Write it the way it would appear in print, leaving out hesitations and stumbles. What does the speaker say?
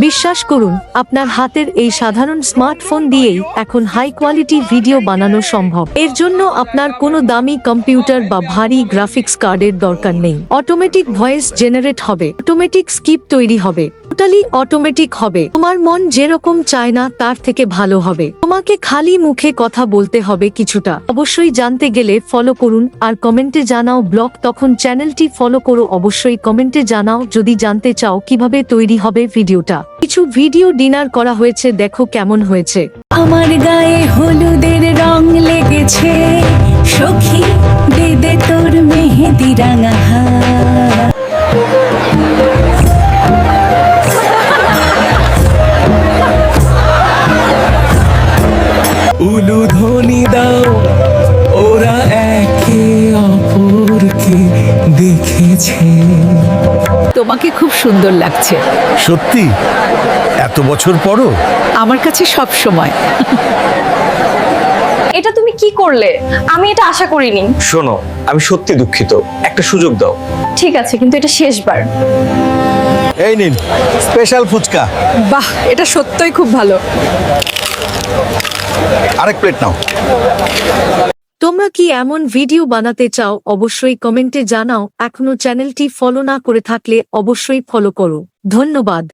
বিশ্বাস করুন, আপনার হাতের এই সাধারণ স্মার্টফোন দিয়েই এখন হাই কোয়ালিটি ভিডিও বানানো সম্ভব। এর জন্য আপনার কোনো দামি কম্পিউটার বা ভারী গ্রাফিক্স কার্ডের দরকার নেই। অটোমেটিক ভয়েস জেনারেট হবে, অটোমেটিক স্ক্রিপ্ট তৈরি হবে, টোটালি অটোমেটিক হবে। তোমার মন যেরকম চায় না তার থেকে ভালো হবে। তোমাকে খালি মুখে কথা বলতে হবে কিছুটা। অবশ্যই জানতে গেলে ফলো করুন আর কমেন্টে জানাও ব্লগ, তখন চ্যানেলটি ফলো করো। অবশ্যই কমেন্টে জানাও যদি জানতে চাও কিভাবে তৈরি হবে ভিডিওটা। কিছু ভিডিও ডিনার করা হয়েছে, দেখো কেমন হয়েছে। আমার গায়ে হলুদের রং লেগেছে, সখী দে দে তোর মেহেদি রাঙা হাত। উলুধ্বনি দাও, ওরা একে অপরকে দেখেছে। তোমাকে খুব সুন্দর লাগছে সত্যি? এত বছর পরও? আমার কাছে সব সময়। এটা তুমি কি করলে? আমি এটা আশা করিনি। শোনো, আমি সত্যি দুঃখিত, একটা সুযোগ দাও। ঠিক আছে, কিন্তু এটা শেষবার। এই নিন স্পেশাল ফুচকা। বাহ, এটা সত্যই খুব ভালো। আরেক প্লেট নাও। তোমরা কি এমন ভিডিও বানাতে চাও? অবশ্যই কমেন্টে জানাও। এখনো চ্যানেলটি ফলো না করে থাকলে অবশ্যই ফলো করো। ধন্যবাদ।